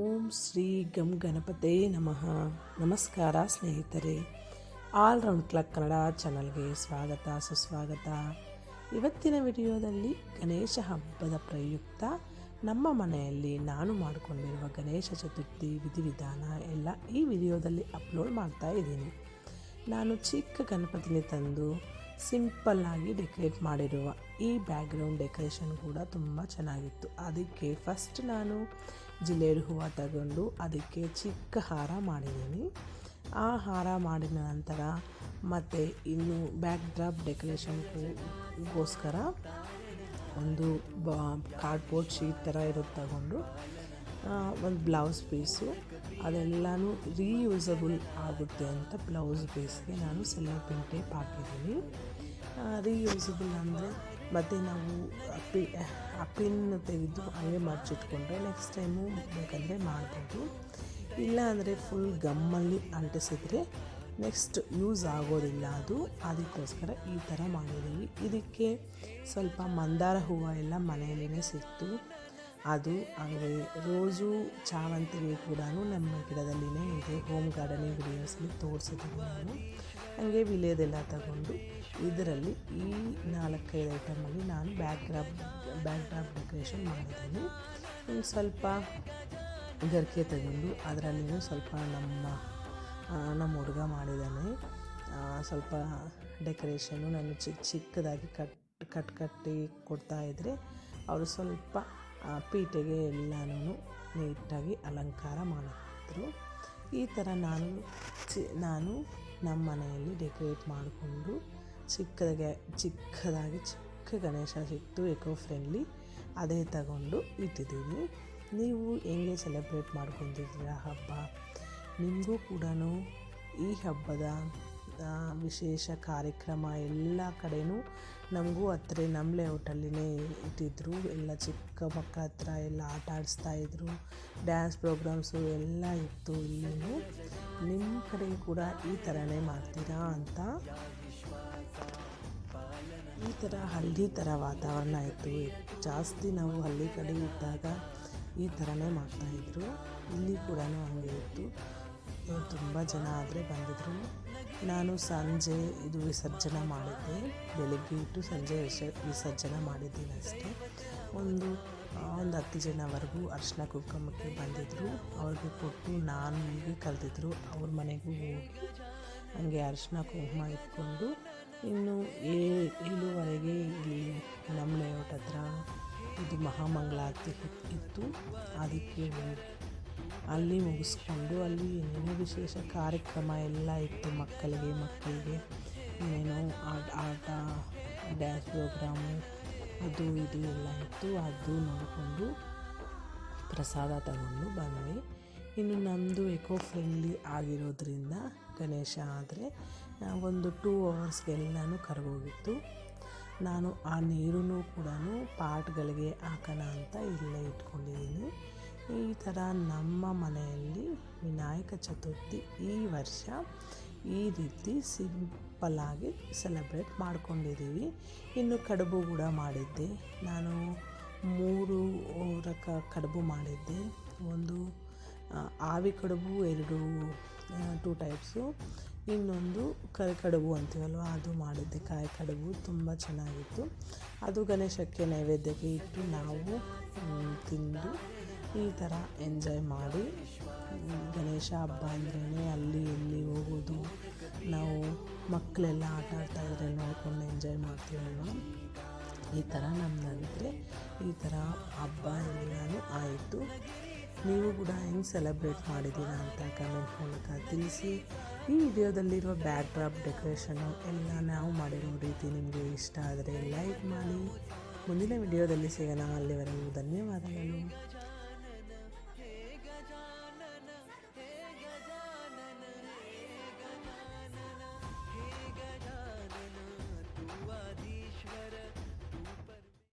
ಓಂ ಶ್ರೀ ಗಂ ಗಣಪತೇ ನಮಃ. ನಮಸ್ಕಾರ ಸ್ನೇಹಿತರೆ, ಆಲ್ ರೌಂಡ್ ಕ್ಲಾಕ್ ಕನ್ನಡ ಚಾನಲ್ಗೆ ಸ್ವಾಗತ ಸುಸ್ವಾಗತ. ಇವತ್ತಿನ ವಿಡಿಯೋದಲ್ಲಿ ಗಣೇಶ ಹಬ್ಬದ ಪ್ರಯುಕ್ತ ನಮ್ಮ ಮನೆಯಲ್ಲಿ ನಾನು ಮಾಡಿಕೊಂಡಿರುವ ಗಣೇಶ ಚತುರ್ಥಿ ವಿಧಿವಿಧಾನ ಎಲ್ಲ ಈ ವಿಡಿಯೋದಲ್ಲಿ ಅಪ್ಲೋಡ್ ಮಾಡ್ತಾ ಇದ್ದೀನಿ. ನಾನು ಚಿಕ್ಕ ಗಣಪತಿನ ತಂದು ಸಿಂಪಲ್ಲಾಗಿ ಡೆಕೋರೇಟ್ ಮಾಡಿರುವ ಈ ಬ್ಯಾಕ್ಗ್ರೌಂಡ್ ಡೆಕೋರೇಷನ್ ಕೂಡ ತುಂಬ ಚೆನ್ನಾಗಿತ್ತು. ಅದಕ್ಕೆ ಫಸ್ಟ್ ನಾನು ಜಿಲೇಡು ಹೂವು ತಗೊಂಡು ಅದಕ್ಕೆ ಚಿಕ್ಕ ಹಾರ ಮಾಡಿದ್ದೀನಿ. ಆ ಹಾರ ಮಾಡಿದ ನಂತರ ಮತ್ತು ಇನ್ನು ಬ್ಯಾಕ್ ಡ್ರಾಪ್ ಡೆಕೋರೇಷನ್ಗೋಸ್ಕರ ಒಂದು ಕಾರ್ಡ್ಬೋರ್ಡ್ ಶೀಟ್ ಥರ ಇರೋದು ತಗೊಂಡು ಒಂದು ಬ್ಲೌಸ್ ಪೀಸು ಅದೆಲ್ಲನೂ ರೀಯೂಸಬಲ್ ಆಗುತ್ತೆ ಅಂತ ಬ್ಲೌಸ್ ಪೀಸ್ಗೆ ನಾನು ಸೆಲ್ಲೋ ಪಿನ್ ಟೇಪ್ ಹಾಕಿದ್ದೀನಿ. ರೀಯೂಸಬಲ್ ಅಂದರೆ ಮತ್ತು ನಾವು ಪಿನ್ ತೆಗೆದು ಹಂಗೆ ಮರ್ಚಿಟ್ಕೊಂಡ್ರೆ ನೆಕ್ಸ್ಟ್ ಟೈಮು ಬೇಕಂದರೆ ಮಾಡ್ಬೋದು. ಇಲ್ಲ ಅಂದರೆ ಫುಲ್ ಗಮ್ಮಲ್ಲಿ ಅಂಟಿಸಿದ್ರೆ ನೆಕ್ಸ್ಟ್ ಯೂಸ್ ಆಗೋದಿಲ್ಲ ಅದು. ಅದಕ್ಕೋಸ್ಕರ ಈ ಥರ ಮಾಡಿದ್ದೀವಿ. ಇದಕ್ಕೆ ಸ್ವಲ್ಪ ಮಂದಾರ ಹೂವು ಎಲ್ಲ ಮನೆಯಲ್ಲೇ ಸಿಕ್ತು. ಅದು ಹಾಗೆ ರೋಸು ಚಾವಂತಿಗೆ ಕೂಡ ನಮ್ಮ ಗಿಡದಲ್ಲಿನೇ ಇದೆ. ಹೋಮ್ ಗಾರ್ಡನಿಂಗ್ ವಿಡಿಯೋಸಲ್ಲಿ ತೋರಿಸಿದ್ದೀನಿ ನಾನು. ಹಾಗೆ ವಿಲೇದೆಲ್ಲ ತಗೊಂಡು ಇದರಲ್ಲಿ ಈ 4-5 ಐಟಮಲ್ಲಿ ನಾನು ಬ್ಯಾಕ್ ಡ್ರಾಪ್ ಡೆಕೋರೇಷನ್ ಮಾಡಿದ್ದೀನಿ. ಸ್ವಲ್ಪ ಗರಿಕೆ ತಗೊಂಡು ಅದರಲ್ಲಿನೂ ಸ್ವಲ್ಪ ನಮ್ಮ ಹುಡುಗ ಮಾಡಿದ್ದಾನೆ. ಸ್ವಲ್ಪ ಡೆಕೋರೇಷನ್ನು ನಾನು ಚಿಕ್ಕದಾಗಿ ಕಟ್ಟಿ ಕೊಡ್ತಾಯಿದ್ರೆ ಅವರು ಸ್ವಲ್ಪ ಪೀಠೆಗೆ ಎಲ್ಲನೂ ನೀಟಾಗಿ ಅಲಂಕಾರ ಮಾಡಿದ್ರು. ಈ ಥರ ನಾನು ನಮ್ಮ ಮನೆಯಲ್ಲಿ ಡೆಕೋರೇಟ್ ಮಾಡಿಕೊಂಡು ಚಿಕ್ಕದಾಗಿ ಚಿಕ್ಕ ಗಣೇಶ ಸಿಕ್ತು, ಎಕೋ ಫ್ರೆಂಡ್ಲಿ, ಅದೇ ತಗೊಂಡು ಇಟ್ಟಿದ್ದೀನಿ. ನೀವು ಹೆಂಗೆ ಸೆಲೆಬ್ರೇಟ್ ಮಾಡ್ಕೊಂಡಿದ್ದೀರಾ ಹಬ್ಬ? ನಿಮಗೂ ಕೂಡ ಈ ಹಬ್ಬದ ವಿಶೇಷ ಕಾರ್ಯಕ್ರಮ ಎಲ್ಲ ಕಡೆಯೂ ನಮಗೂ ಹತ್ರ ನಮ್ಮ ಲೇಔಟಲ್ಲಿನೇ ಇಟ್ಟಿದ್ರು. ಎಲ್ಲ ಚಿಕ್ಕ ಮಕ್ಕಳ ಹತ್ರ ಎಲ್ಲ ಆಟ ಆಡಿಸ್ತಾಯಿದ್ರು. ಡ್ಯಾನ್ಸ್ ಪ್ರೋಗ್ರಾಮ್ಸು ಎಲ್ಲ ಇತ್ತು. ಇಲ್ಲಿನೂ ನಿಮ್ಮ ಕಡೆ ಕೂಡ ಈ ಥರನೇ ಮಾಡ್ತೀರಾ ಅಂತ. ಈ ಥರ ಹಳ್ಳಿ ಥರ ವಾತಾವರಣ ಇತ್ತು. ಜಾಸ್ತಿ ನಾವು ಹಳ್ಳಿ ಕಡೆ ಇದ್ದಾಗ ಈ ಥರನೇ ಮಾಡ್ತಾಯಿದ್ರು. ಇಲ್ಲಿ ಕೂಡ ಹಂಗೆ ಇತ್ತು. ತುಂಬ ಜನ ಆದರೆ ಬಂದಿದ್ದರು. ನಾನು ಸಂಜೆ ಇದು ವಿಸರ್ಜನೆ ಮಾಡಿದ್ದೆ. ಬೆಳಗ್ಗೆ ಇಟ್ಟು ಸಂಜೆ ವಿಸರ್ಜನೆ ಮಾಡಿದ್ದೀನಿ ಅಷ್ಟೇ. ಒಂದು 10 ಜನವರೆಗೂ ಅರಿಶಿನ ಕುಂಕುಮಕ್ಕೆ ಬಂದಿದ್ದರು. ಅವ್ರಿಗೆ ಕೊಟ್ಟು ನನಗೆ ಕರೆದಿದ್ರು. ಅವ್ರ ಮನೆಗೂ ಹೋಗಿ ಹಂಗೆ ಅರಿಶಿನ ಕುಂಕುಮ ಇಟ್ಕೊಂಡು ಇನ್ನು 7:30 ಇಲ್ಲಿ ನಮ್ಮ ಲೇಔಟ್ ಹತ್ರ ಇದು ಮಹಾಮಂಗಳಾರತಿ ಇತ್ತು. ಅದಕ್ಕೆ ಹೋಗಿ ಅಲ್ಲಿ ಮುಗಿಸ್ಕೊಂಡು ಅಲ್ಲಿ ಏನೇನೋ ವಿಶೇಷ ಕಾರ್ಯಕ್ರಮ ಎಲ್ಲ ಇತ್ತು. ಮಕ್ಕಳಿಗೆ ಏನೇನೋ ಆಟ ಡ್ಯಾನ್ಸ್ ಪ್ರೋಗ್ರಾಮು ಅದು ಇದು ಎಲ್ಲ ಇತ್ತು. ಅದು ನೋಡಿಕೊಂಡು ಪ್ರಸಾದ ತಗೊಂಡು ಬಂದ್ವಿ. ಇನ್ನು ನಮ್ಮದು ಎಕೋ ಫ್ರೆಂಡ್ಲಿ ಆಗಿರೋದ್ರಿಂದ ಗಣೇಶ ಆದರೆ ಒಂದು 2 ಅವರ್ಸ್ಗೆಲ್ಲನೂ ಕರಗೋಗಿತ್ತು. ನಾನು ಆ ನೀರನ್ನು ಕೂಡ ಪಾಟ್ಗಳಿಗೆ ಹಾಕೋಣ ಅಂತ ಇಲ್ಲೇ ಇಟ್ಕೊಂಡಿದ್ದೀನಿ. ಈ ಥರ ನಮ್ಮ ಮನೆಯಲ್ಲಿ ವಿನಾಯಕ ಚತುರ್ಥಿ ಈ ವರ್ಷ ಈ ರೀತಿ ಸಿಂಪಲ್ಲಾಗಿ ಸೆಲೆಬ್ರೇಟ್ ಮಾಡ್ಕೊಂಡಿದ್ದೀವಿ. ಇನ್ನು ಕಡುಬು ಕೂಡ ಮಾಡಿದ್ದೆ. ನಾನು 3 ಕಡುಬು ಮಾಡಿದ್ದೆ. ಒಂದು ಆವಿ ಕಡುಬು, 2 ಟೈಪ್ಸು, ಇನ್ನೊಂದು ಕಡುಬು ಅಂತೀವಲ್ವ ಅದು ಮಾಡಿದ್ದೆ. ಕಾಯಿ ಕಡುಬು ತುಂಬ ಚೆನ್ನಾಗಿತ್ತು. ಅದು ಗಣೇಶಕ್ಕೆ ನೈವೇದ್ಯಕ್ಕೆ ಇಟ್ಟು ನಾವು ತಿಂದು ಈ ಥರ ಎಂಜಾಯ್ ಮಾಡಿ. ಗಣೇಶ ಹಬ್ಬ ಅಂದ್ರೇ ಅಲ್ಲಿ ಇಲ್ಲಿ ಹೋಗೋದು, ನಾವು ಮಕ್ಕಳೆಲ್ಲ ಆಟ ಆಡ್ತಾಯಿದ್ರೆ ನೋಡ್ಕೊಂಡು ಎಂಜಾಯ್ ಮಾಡ್ತೀವಲ್ವ. ಈ ಥರ ನಮ್ಮದಂದರೆ ಈ ಥರ ಹಬ್ಬ ಎಲ್ಲನೂ ಆಯಿತು. ನೀವು ಕೂಡ ಹೆಂಗೆ ಸೆಲೆಬ್ರೇಟ್ ಮಾಡಿದ್ದೀರಾ ಅಂತ ಕಮೆಂಟ್ ಮೂಲಕ ತಿಳಿಸಿ. ಈ ವಿಡಿಯೋದಲ್ಲಿರುವ ಬ್ಯಾಕ್ ಡ್ರಾಪ್ ಡೆಕೋರೇಷನ್ನು ಎಲ್ಲ ನಾವು ಮಾಡಿರೋ ರೀತಿ ನಿಮಗೆ ಇಷ್ಟ ಆದರೆ ಲೈಕ್ ಮಾಡಿ. ಮುಂದಿನ ವಿಡಿಯೋದಲ್ಲಿ ಸಿಗೋಣ. ಅಲ್ಲಿವರೆಗೂ ಧನ್ಯವಾದಗಳು.